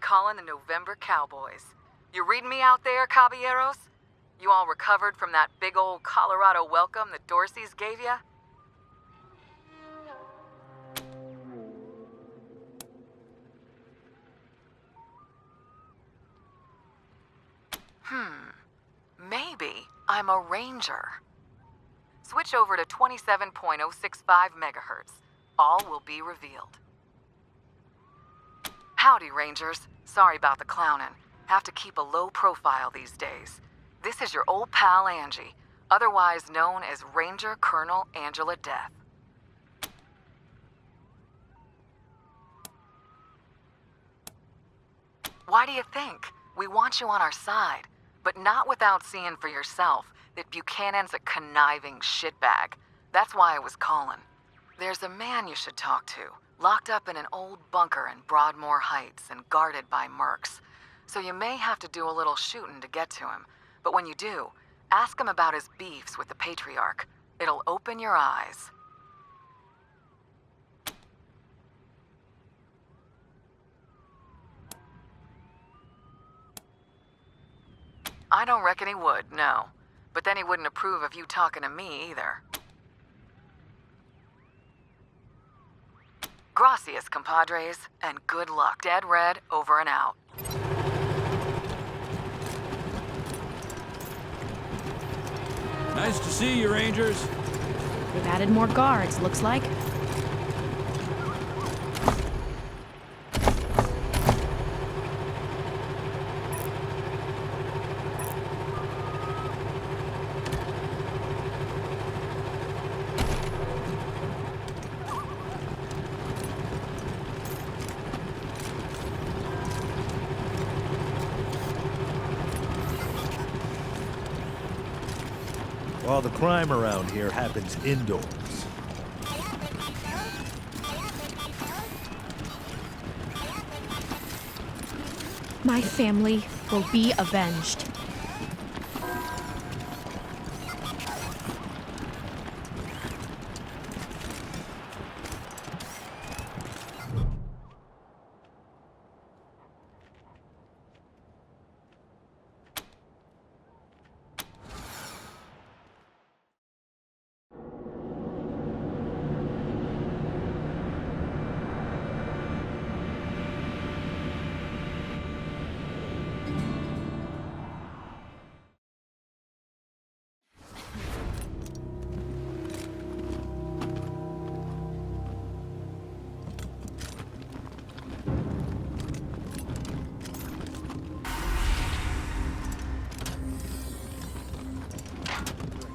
calling the November Cowboys. You reading me out there, caballeros? You all recovered from that big old Colorado welcome that Dorsey's gave ya? Maybe I'm a ranger. Switch over to 27.065 megahertz. All will be revealed. Howdy, Rangers. Sorry about the clowning. Have to keep a low profile these days. This is your old pal Angie, otherwise known as Ranger Colonel Angela Death. Why do you think? We want you on our side, but not without seeing for yourself that Buchanan's a conniving shitbag. That's why I was calling. There's a man you should talk to, locked up in an old bunker in Broadmoor Heights and guarded by mercs. So you may have to do a little shooting to get to him, but when you do, ask him about his beefs with the Patriarch. It'll open your eyes. I don't reckon he would, no. But then he wouldn't approve of you talking to me either. Gracias, compadres, and good luck. Dead Red, over and out. Nice to see you, Rangers. They've added more guards, looks like. All the crime around here happens indoors. My family will be avenged.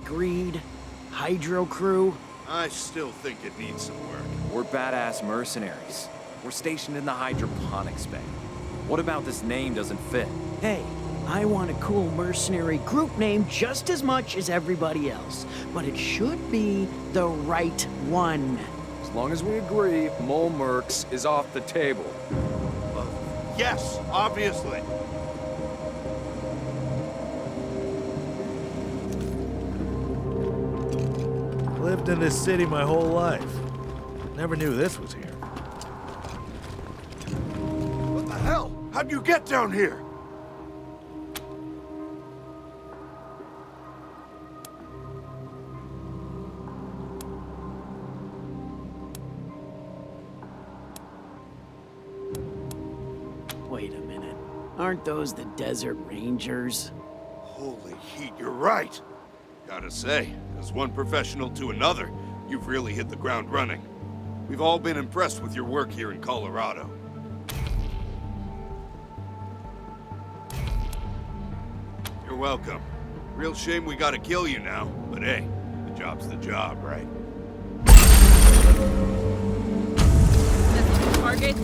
Greed, Hydro crew. I still think it needs some work. We're badass mercenaries. We're stationed in the hydroponics bay. What about this name doesn't fit? Hey, I want a cool mercenary group name just as much as everybody else, but it should be the right one. As long as we agree, Mole Mercs is off the table. Yes, obviously. Lived in this city my whole life. Never knew this was here. What the hell? How'd you get down here? Wait a minute. Aren't those the Desert Rangers? Holy heat, you're right. Gotta say, as one professional to another, you've really hit the ground running. We've all been impressed with your work here in Colorado. You're welcome. Real shame we gotta kill you now, but hey, the job's the job, right? That's the target.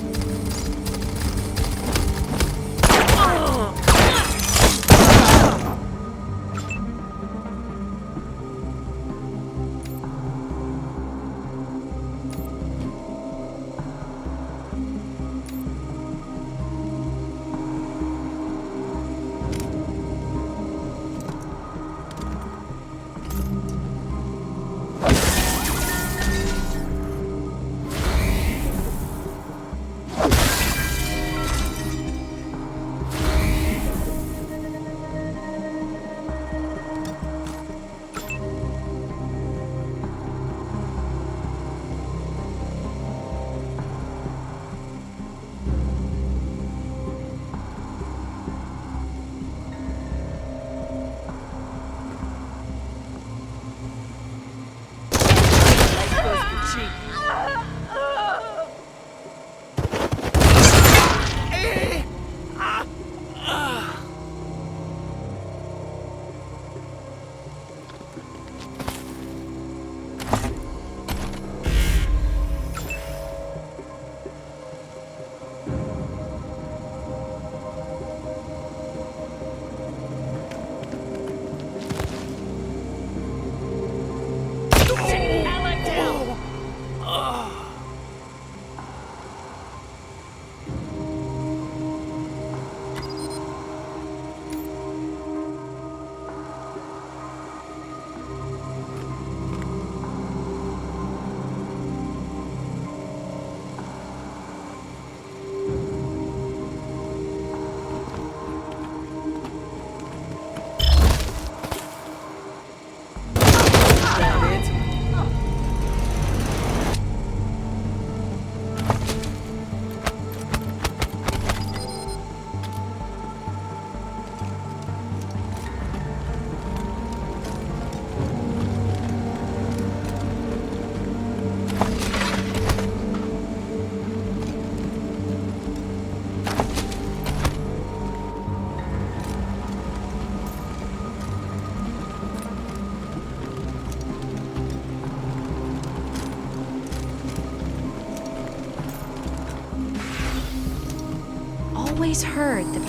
always heard the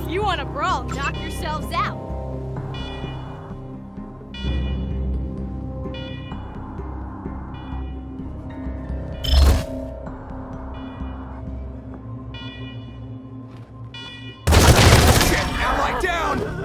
You want to brawl? Knock yourselves out. Ally down!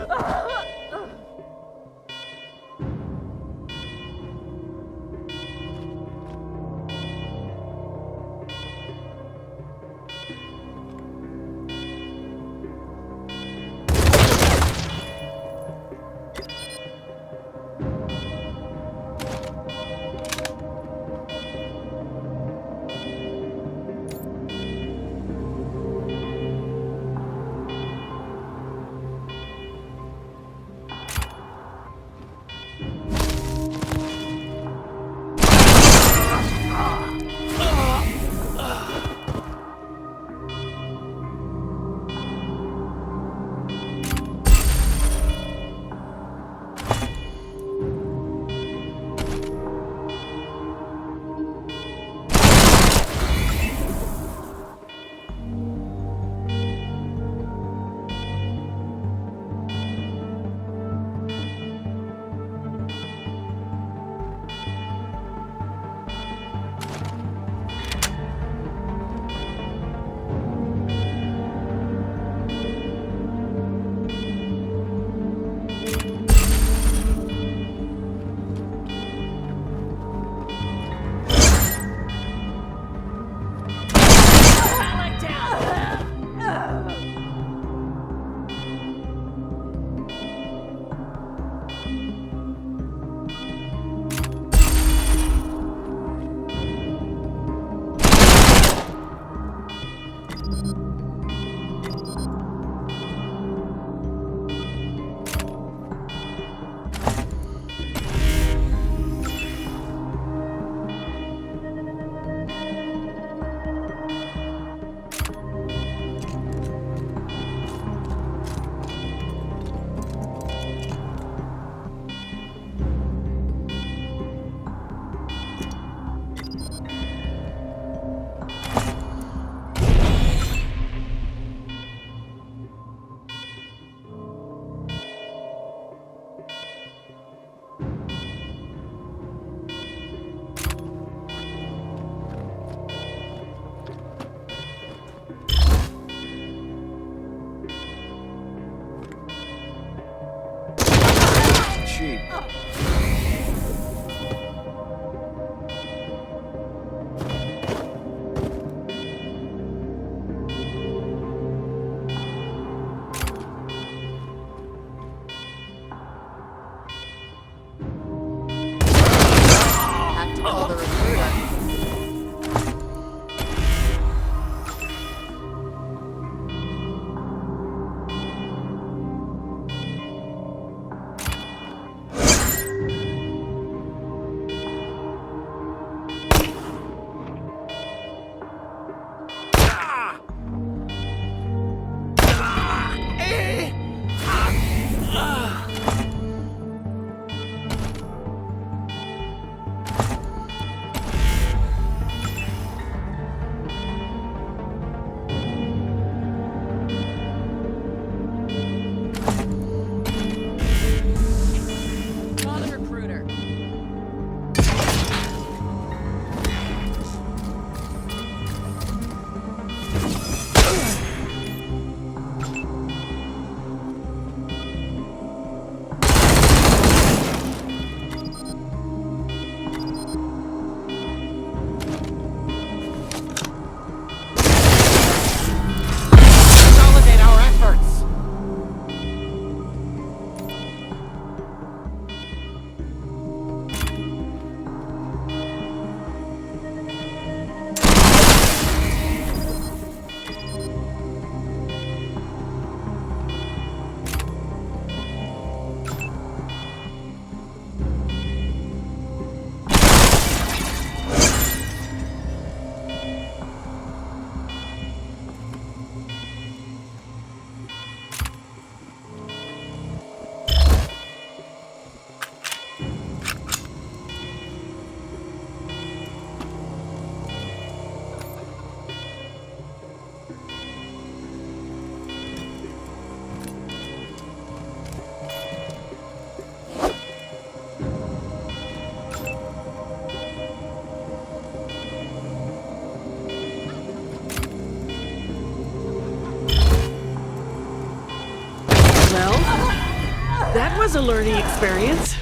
That was a learning experience.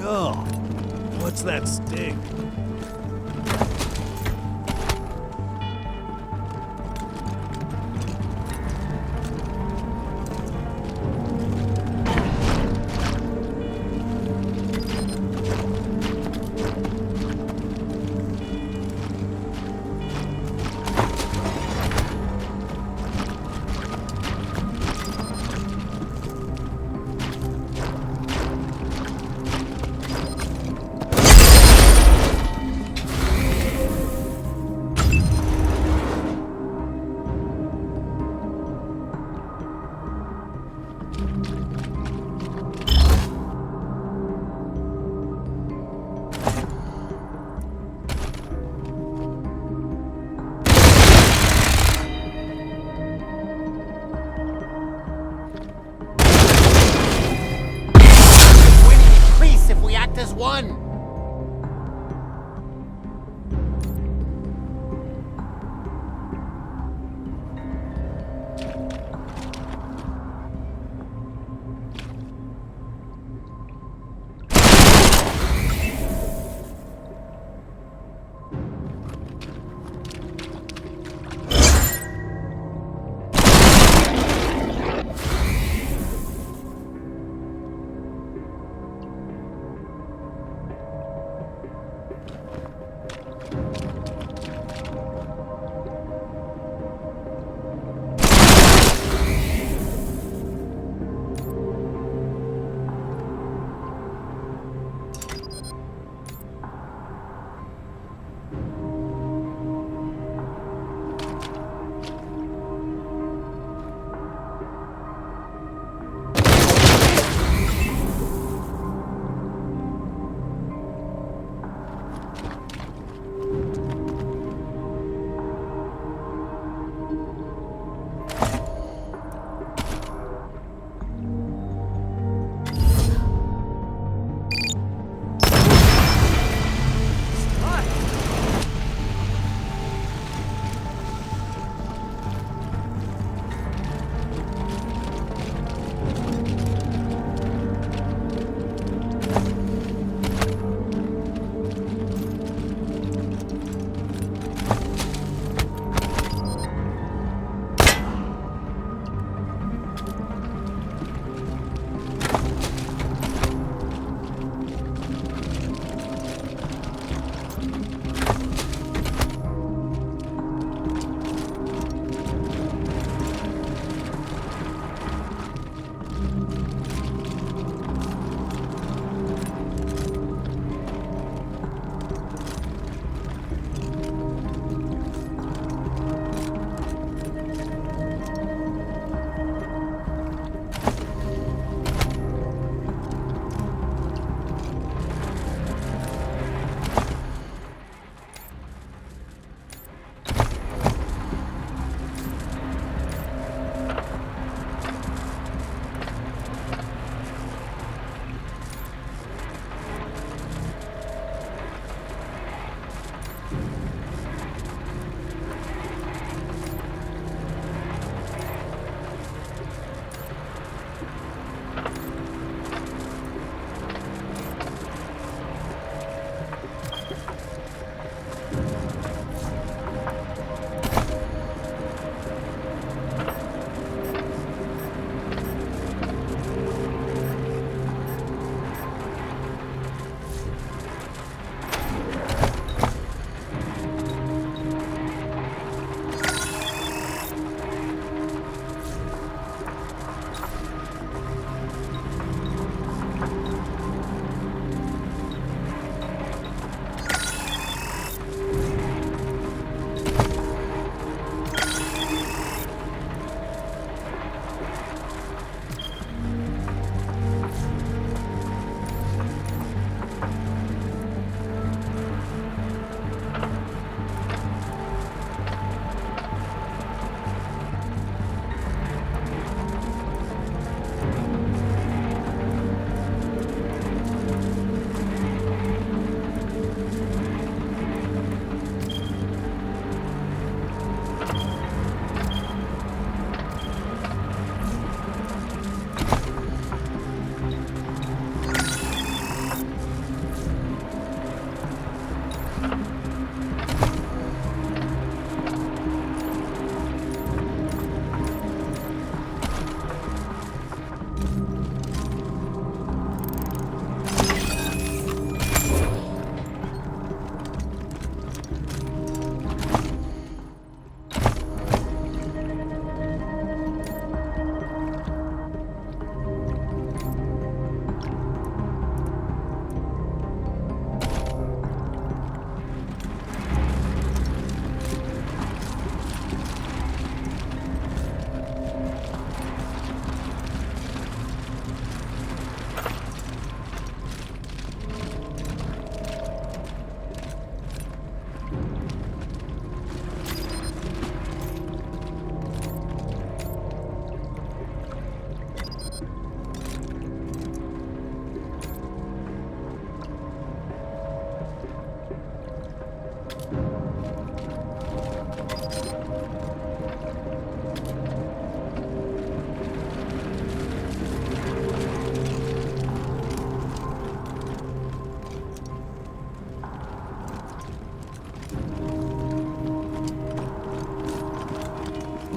Oh, what's that sting?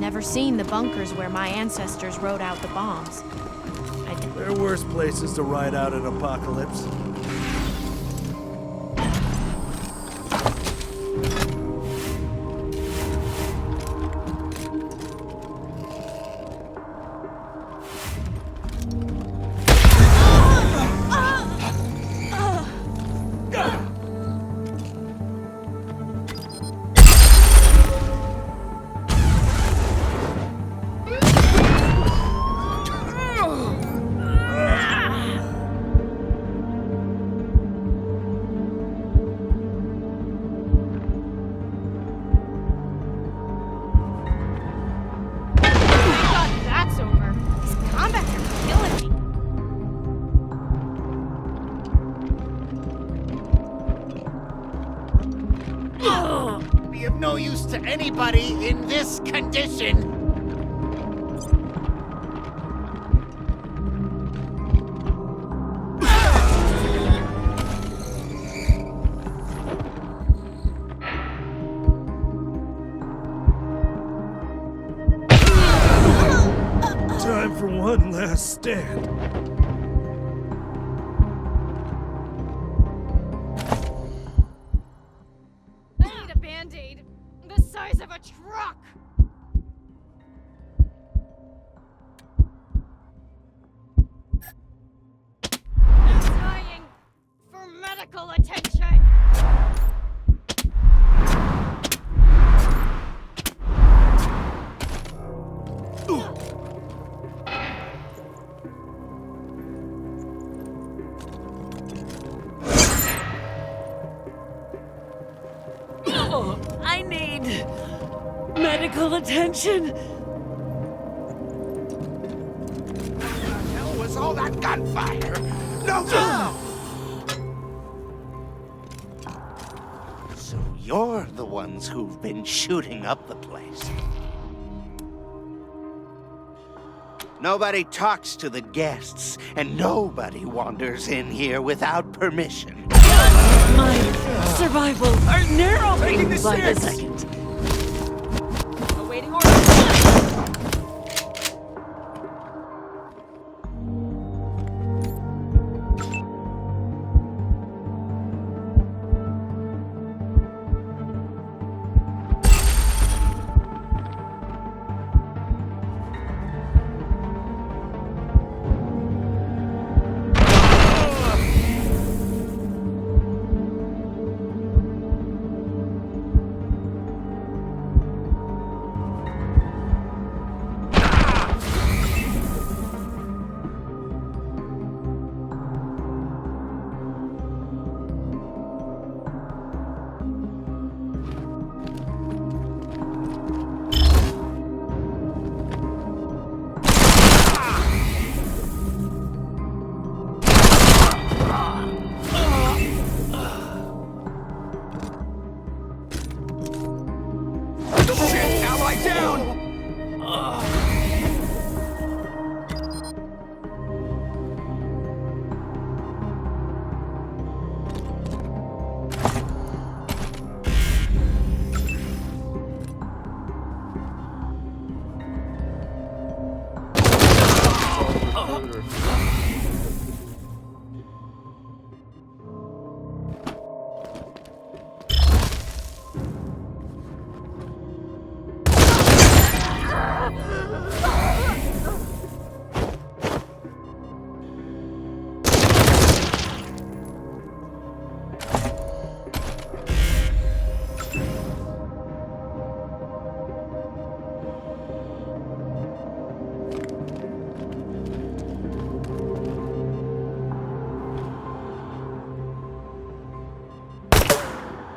never seen the bunkers where my ancestors rode out the bombs. There are worse places to ride out an apocalypse. That's over. These combats are killing me. Be of no use to anybody in this condition. Time for one last stand. I need a band-aid. The size of a truck. I'm dying for medical attention. I need medical attention. Hell was all that gunfire? No! So you're the ones who've been shooting up the place. Nobody talks to the guests, and nobody wanders in here without permission. My survival are narrowing by the second. Awaiting orders.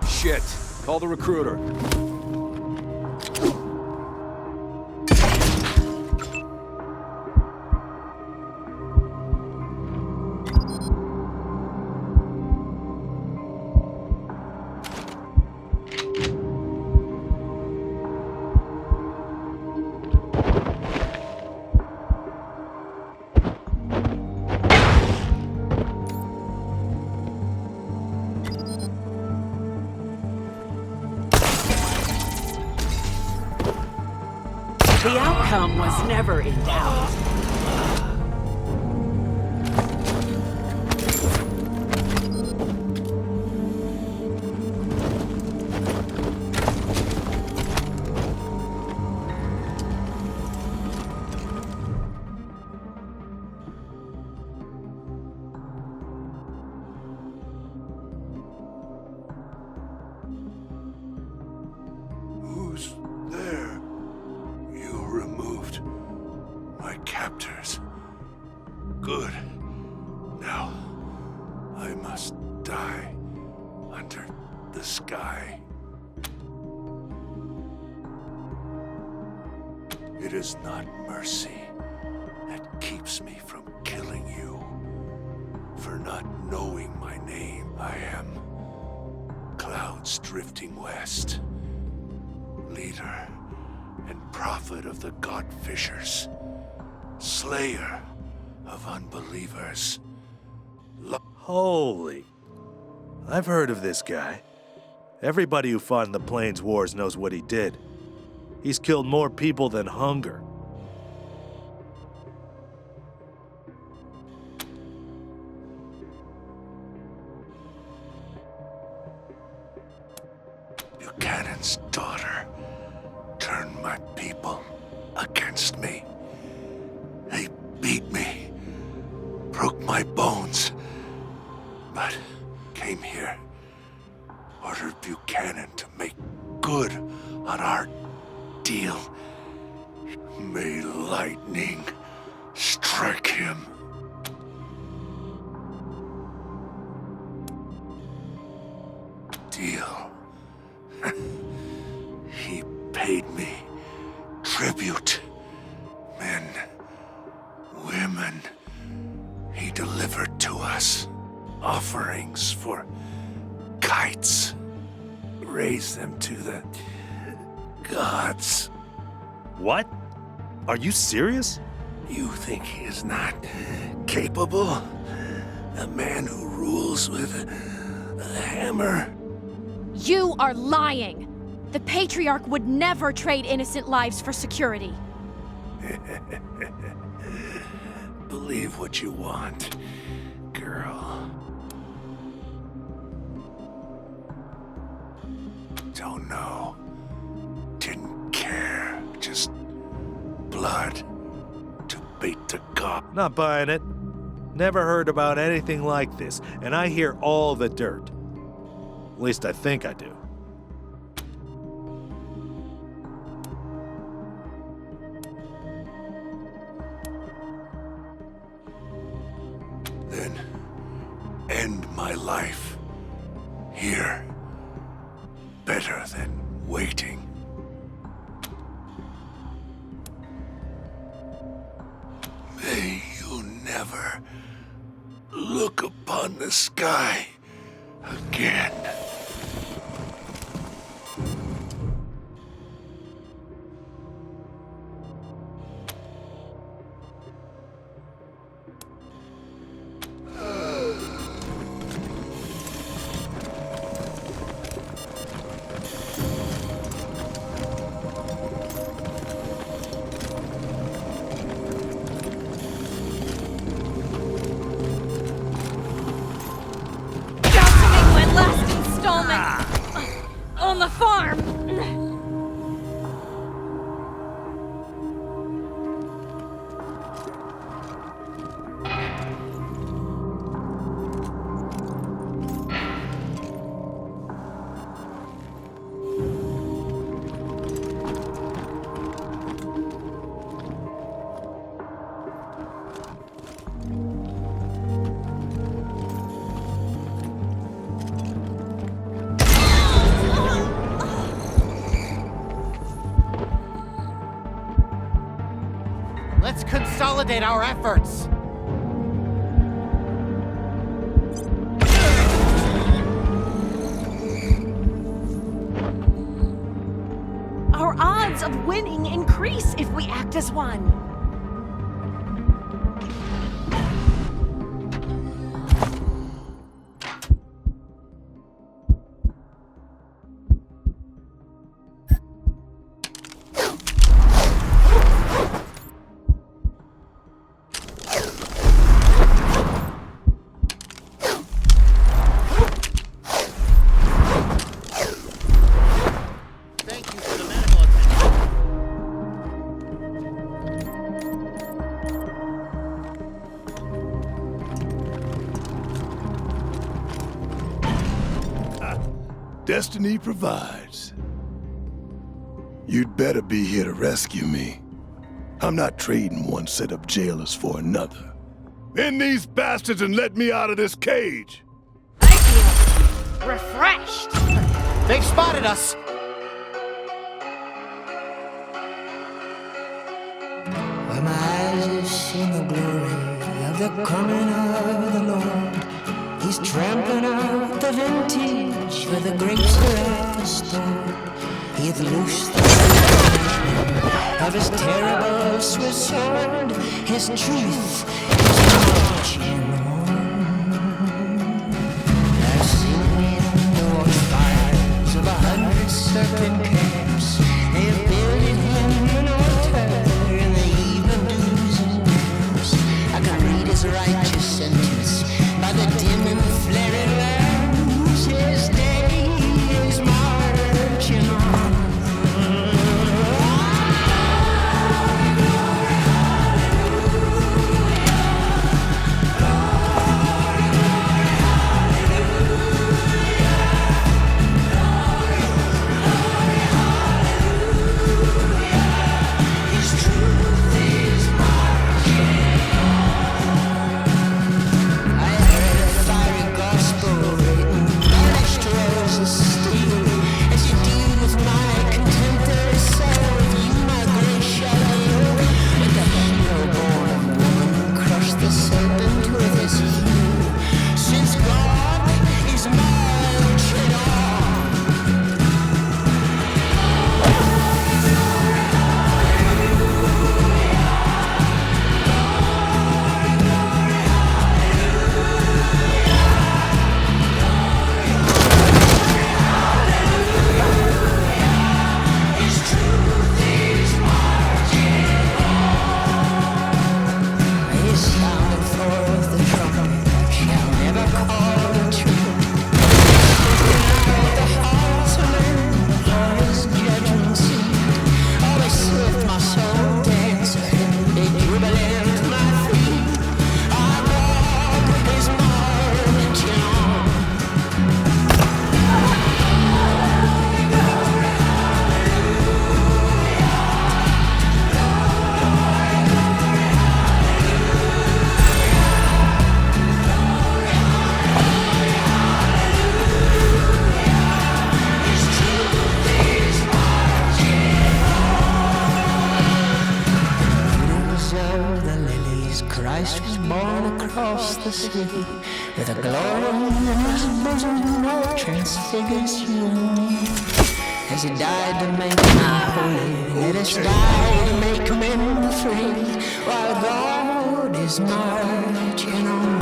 Shit. Call the recruiter. The outcome was never in doubt. Who's there? You removed my captors. Good. Now, I must die under the sky. It is not mercy that keeps me from killing you. For not knowing my name, I am clouds drifting west, leader and prophet of the God-fishers, slayer of unbelievers. Holy. I've heard of this guy. Everybody who fought in the Plains Wars knows what he did. He's killed more people than hunger. Buchanan's daughter turned my people against me. They beat me, broke my bones, but came here, ordered Buchanan to make good on our deal. May lightning strike him. Deal. He paid me tribute. Men, women, he delivered to us offerings for kites. Raised them to the gods. What? Are you serious? You think he is not capable? A man who rules with a hammer? You are lying. The Patriarch would never trade innocent lives for security. Believe what you want, girl. Don't know. Didn't care. Just blood to beat the god. Not buying it. Never heard about anything like this, and I hear all the dirt. At least I think I do. Then end my life here. Better than waiting. May you never look upon the sky again. On the farm! Let's consolidate our efforts. Our odds of winning increase if we act as one. destiny provides. You'd better be here to rescue me. I'm not trading one set of jailers for another. End these bastards and let me out of this cage! I feel refreshed. They've spotted us! Where my eyes have seen the glory of the coming of the Lord. He's trampling out the vintage where the grapes are at the store. He hath loosed the punishment of his terrible Swiss sword. His truth is marching on. I've seen him door fires of 100 serpent camps. They have builded him an altar in the even dews and damps. I can read his righteous sentence by the dim and flaring lamps. His day is marching on. With a glory in his bosom that transfigures humanity. As he died to make me holy, let us die to make men free, while God is marching on.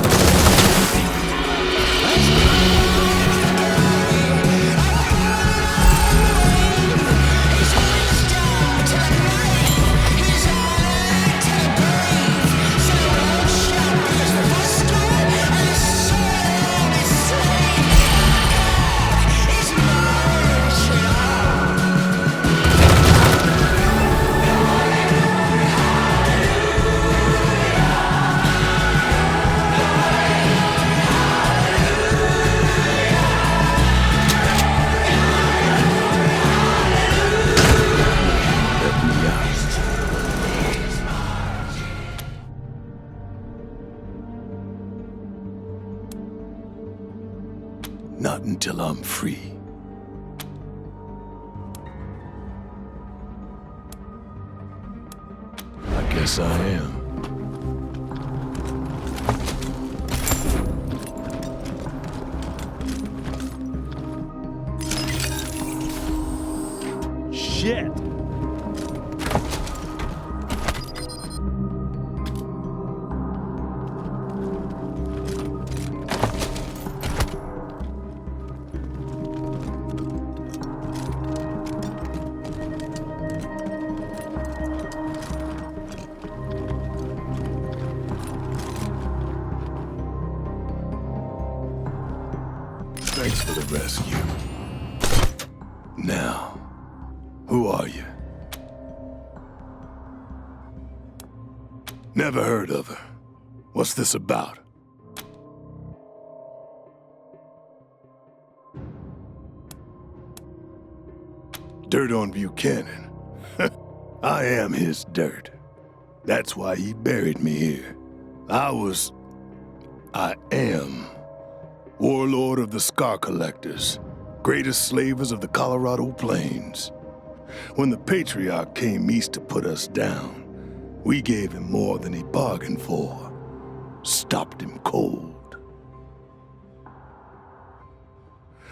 Not until I'm free. I guess I am. Shit! Thanks for the rescue. Now, who are you? Never heard of her. What's this about? Dirt on Buchanan. I am his dirt. That's why he buried me here. I am warlord of the Scar Collectors, greatest slavers of the Colorado Plains. When the Patriarch came east to put us down, we gave him more than he bargained for. Stopped him cold.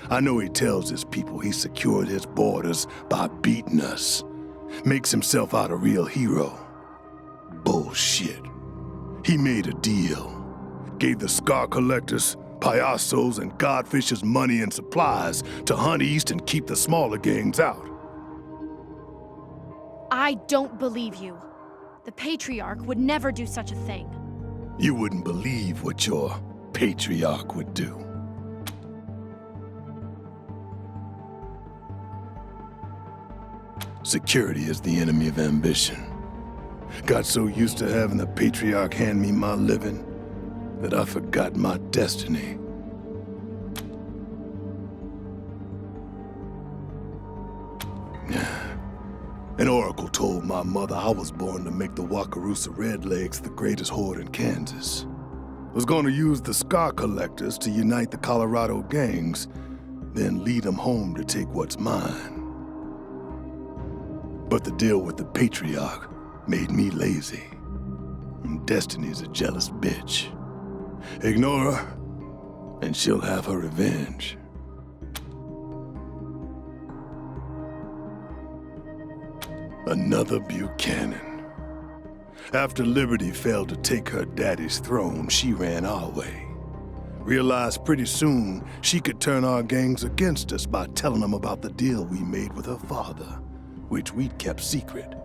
I know he tells his people he secured his borders by beating us. Makes himself out a real hero. Bullshit. He made a deal. Gave the Scar Collectors, Payasos, and Godfishers money and supplies to hunt east and keep the smaller gangs out. I don't believe you. The Patriarch would never do such a thing. You wouldn't believe what your Patriarch would do. Security is the enemy of ambition. Got so used to having the Patriarch hand me my living that I forgot my destiny. An oracle told my mother I was born to make the Wakarusa Redlegs the greatest horde in Kansas. Was gonna use the Scar Collectors to unite the Colorado gangs, then lead them home to take what's mine. But the deal with the Patriarch made me lazy. And Destiny's a jealous bitch. Ignore her, and she'll have her revenge. Another Buchanan. After Liberty failed to take her daddy's throne, she ran our way. Realized pretty soon she could turn our gangs against us by telling them about the deal we made with her father, which we'd kept secret.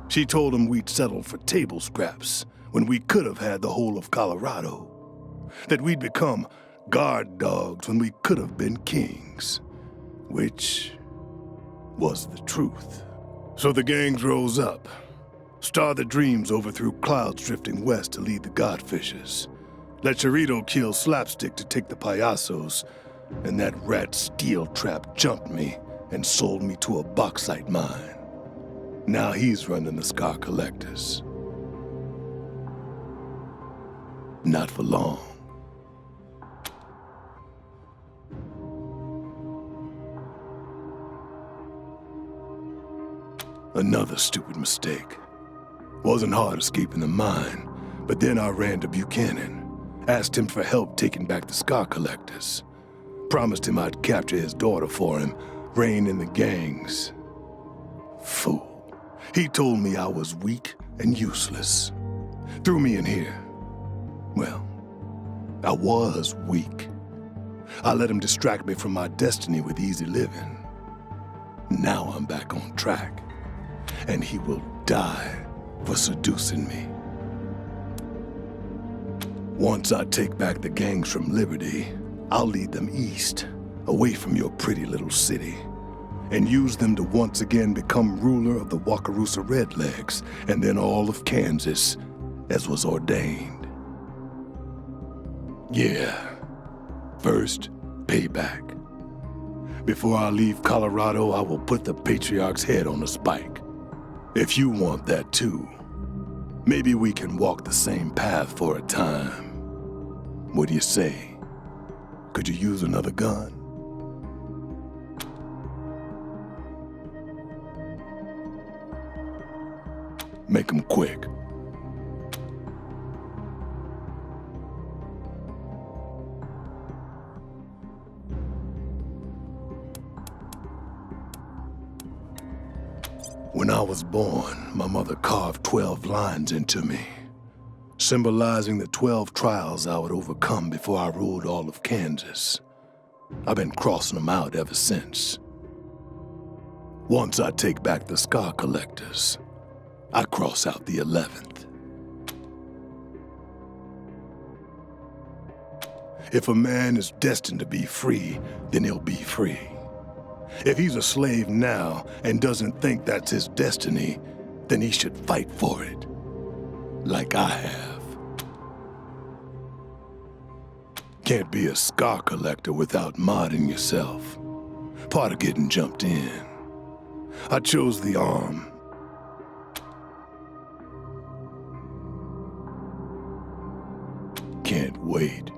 She told him we'd settled for table scraps when we could have had the whole of Colorado. That we'd become guard dogs when we could have been kings. Which was the truth. So the gangs rose up. Star the Dreams overthrew clouds drifting west to lead the Godfishers. Let Chirito kill Slapstick to take the Payasos. And that rat Steel Trap jumped me and sold me to a bauxite mine. Now he's running the Scar Collectors. Not for long. Another stupid mistake. Wasn't hard escaping the mine, but then I ran to Buchanan, asked him for help taking back the Scar Collectors. Promised him I'd capture his daughter for him, rein in the gangs. Fool. He told me I was weak and useless. Threw me in here. Well, I was weak. I let him distract me from my destiny with easy living. Now I'm back on track. And he will die for seducing me. Once I take back the gangs from Liberty, I'll lead them east, away from your pretty little city, and use them to once again become ruler of the Wakarusa Redlegs, and then all of Kansas, as was ordained. Yeah. First, payback. Before I leave Colorado, I will put the Patriarch's head on a spike. If you want that too, maybe we can walk the same path for a time. What do you say? Could you use another gun? Make 'em quick. When I was born, my mother carved 12 lines into me, symbolizing the 12 trials I would overcome before I ruled all of Kansas. I've been crossing them out ever since. Once I take back the Scar Collectors, I cross out the 11th. If a man is destined to be free, then he'll be free. If he's a slave now and doesn't think that's his destiny, then he should fight for it, like I have. Can't be a Scar Collector without modding yourself. Part of getting jumped in. I chose the arm. Can't wait.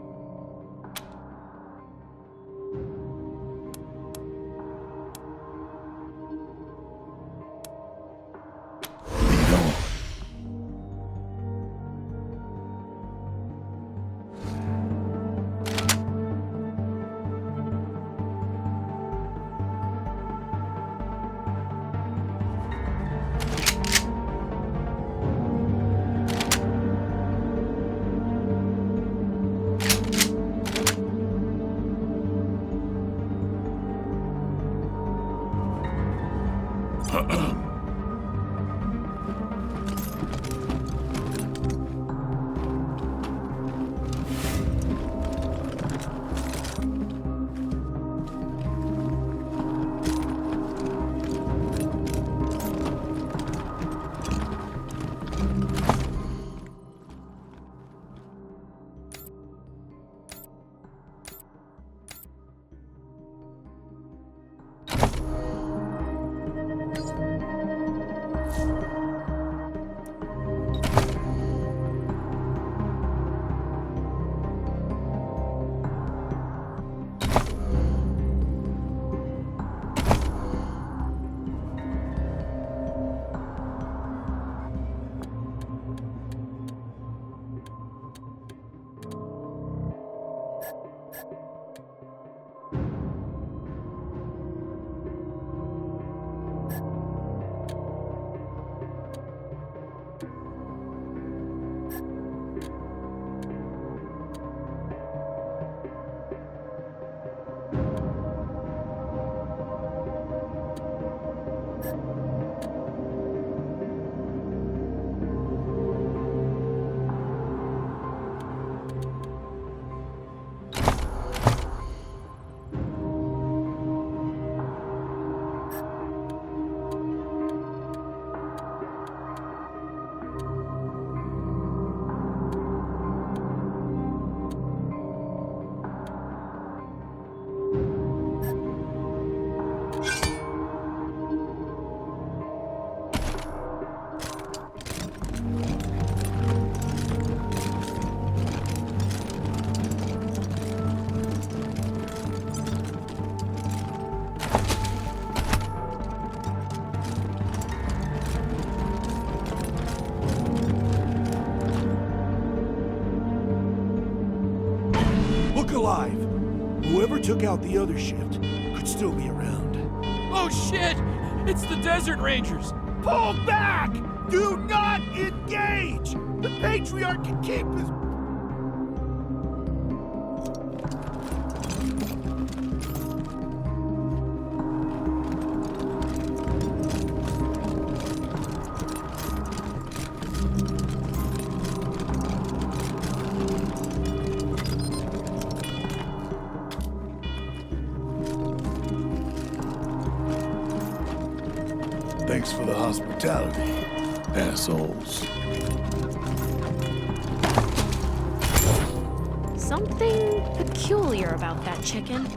Lead on. Alive. Whoever took out the other shift could still be around. Oh shit! It's the Desert Rangers! Pull back! Do not engage! The Patriarch can keep his... Thanks for the hospitality, assholes. Something peculiar about that chicken.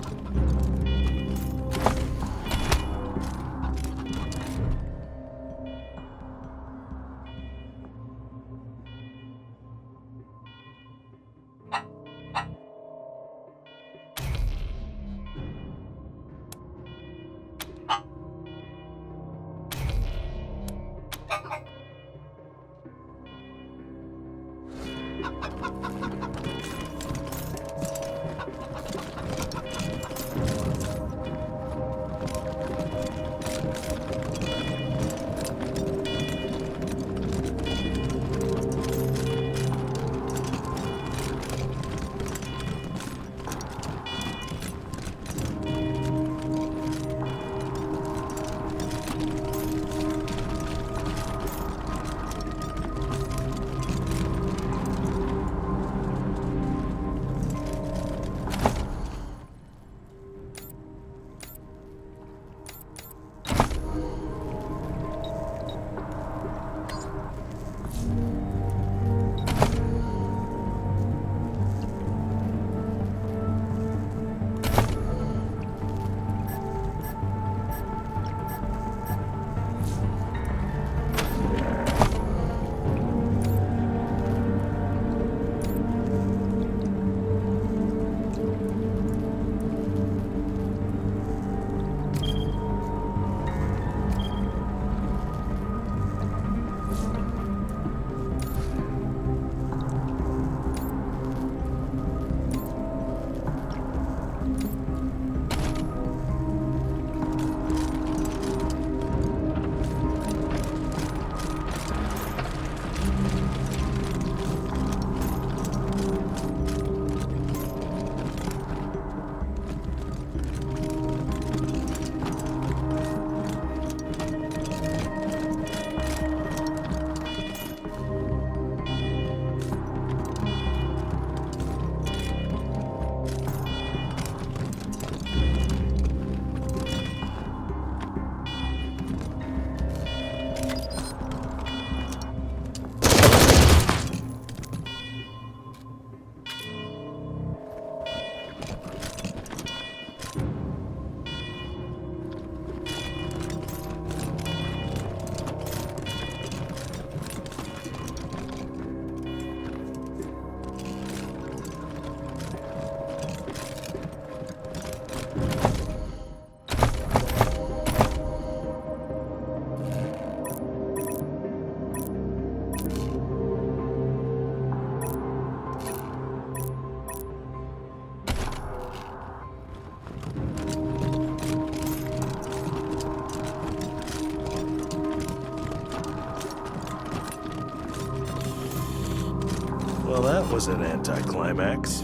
Well, that was an anticlimax.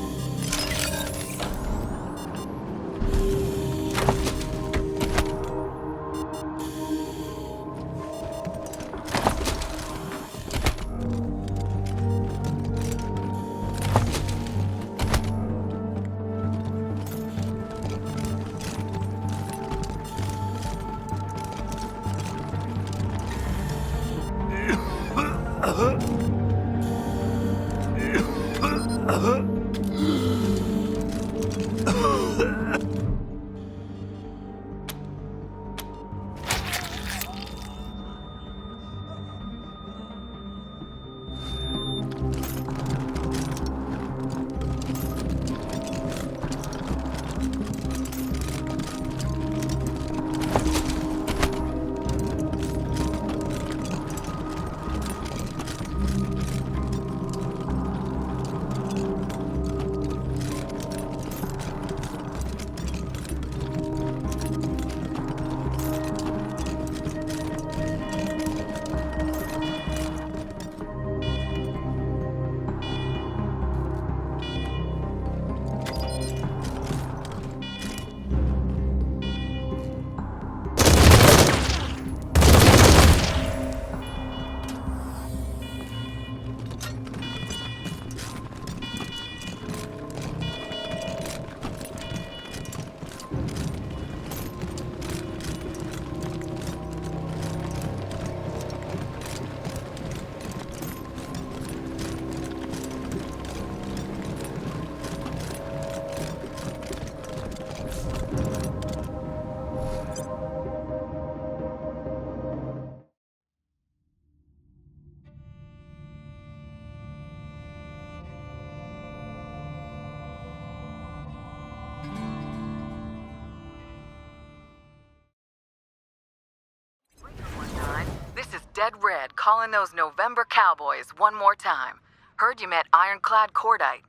Dead Red calling those November Cowboys one more time. Heard you met Ironclad Cordite.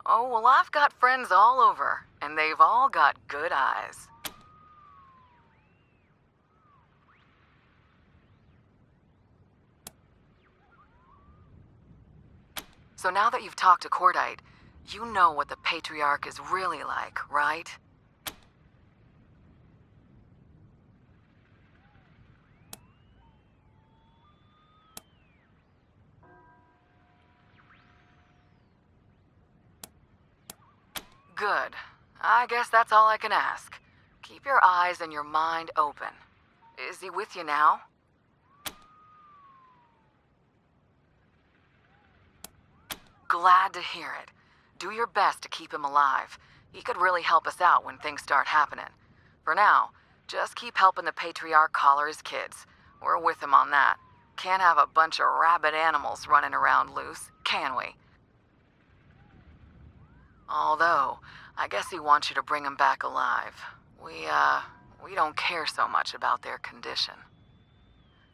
Oh, well, I've got friends all over, and they've all got good eyes. So now that you've talked to Cordite, you know what the Patriarch is really like, right? Good. I guess that's all I can ask. Keep your eyes and your mind open. Is he with you now? Glad to hear it. Do your best to keep him alive. He could really help us out when things start happening. For now, just keep helping the Patriarch collar his kids. We're with him on that. Can't have a bunch of rabid animals running around loose, can we? Although, I guess he wants you to bring him back alive. We don't care so much about their condition.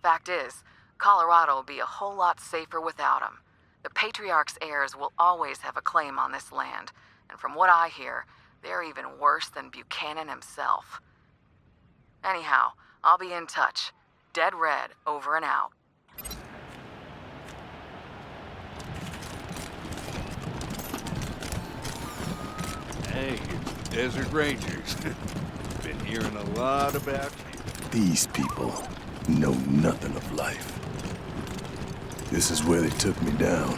Fact is, Colorado will be a whole lot safer without him. The Patriarch's heirs will always have a claim on this land, and from what I hear, they're even worse than Buchanan himself. Anyhow, I'll be in touch. Dead Red, over and out. Hey, it's Desert Rangers. Been hearing a lot about you. These people know nothing of life. This is where they took me down.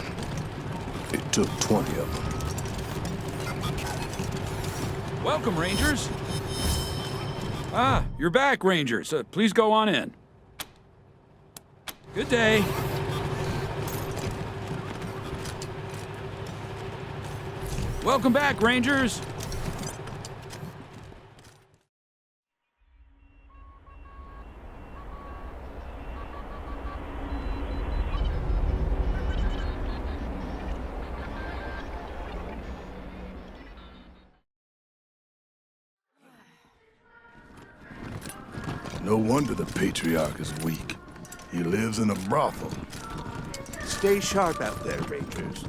It took 20 of them. Welcome, Rangers. Ah, you're back, Rangers. Please go on in. Good day. Welcome back, Rangers. No wonder the Patriarch is weak. He lives in a brothel. Stay sharp out there, Rangers.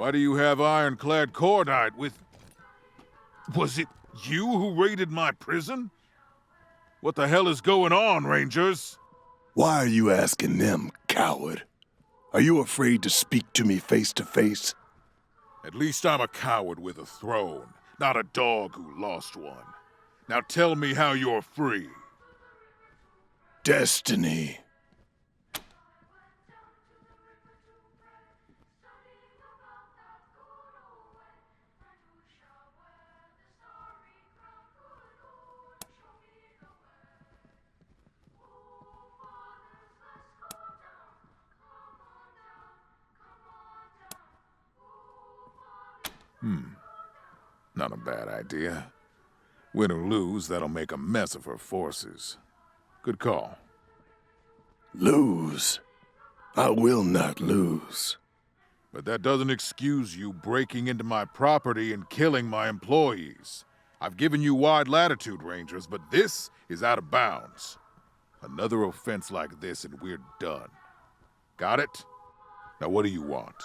Why do you have ironclad cordite with... Was it you who raided my prison? What the hell is going on, Rangers? Why are you asking them, coward? Are you afraid to speak to me face to face? At least I'm a coward with a throne, not a dog who lost one. Now tell me how you're free. Destiny. Not a bad idea. Win or lose, that'll make a mess of her forces. Good call. Lose? I will not lose. But that doesn't excuse you breaking into my property and killing my employees. I've given you wide latitude, Rangers, but this is out of bounds. Another offense like this and we're done. Got it? Now what do you want?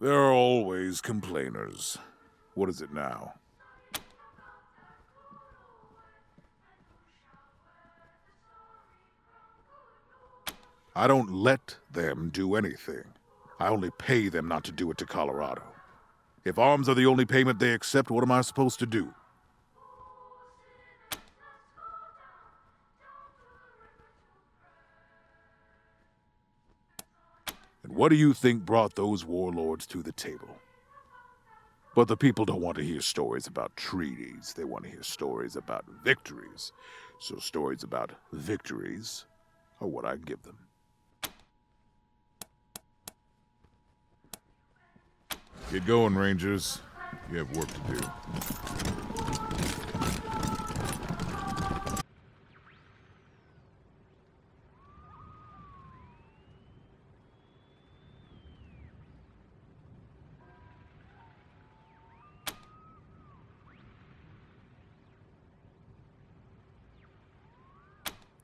There are always complainers. What is it now? I don't let them do anything. I only pay them not to do it to Colorado. If arms are the only payment they accept, what am I supposed to do? And what do you think brought those warlords to the table? But the people don't want to hear stories about treaties. They want to hear stories about victories. So stories about victories are what I give them. Get going, Rangers. You have work to do.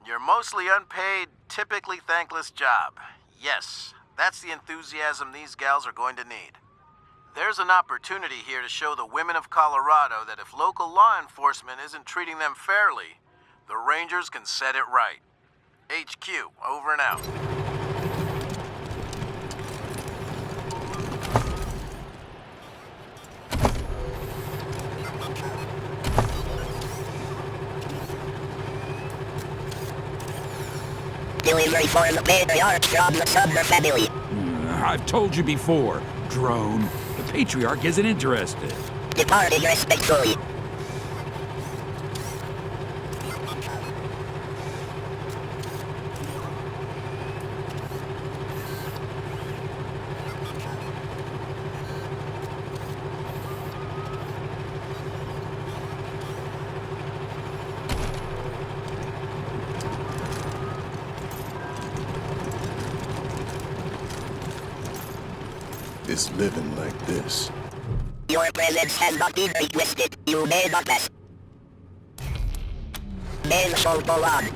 Your mostly unpaid, typically thankless job. Yes, that's the enthusiasm these gals are going to need. There's an opportunity here to show the women of Colorado that if local law enforcement isn't treating them fairly, the Rangers can set it right. HQ, over and out. Delivery for the patriarch from the Sumner family. I've told you before, drone. The patriarch isn't interested. Departing respectfully. It's living like this. Your presence has not been requested. You may not pass. Men shall go on.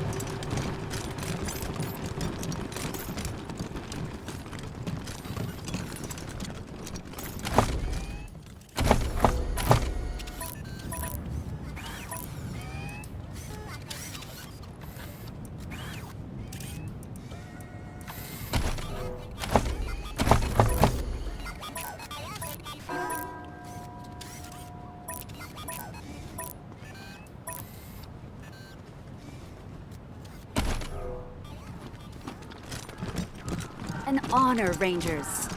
An honor, Rangers.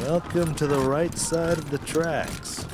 Welcome to the right side of the tracks.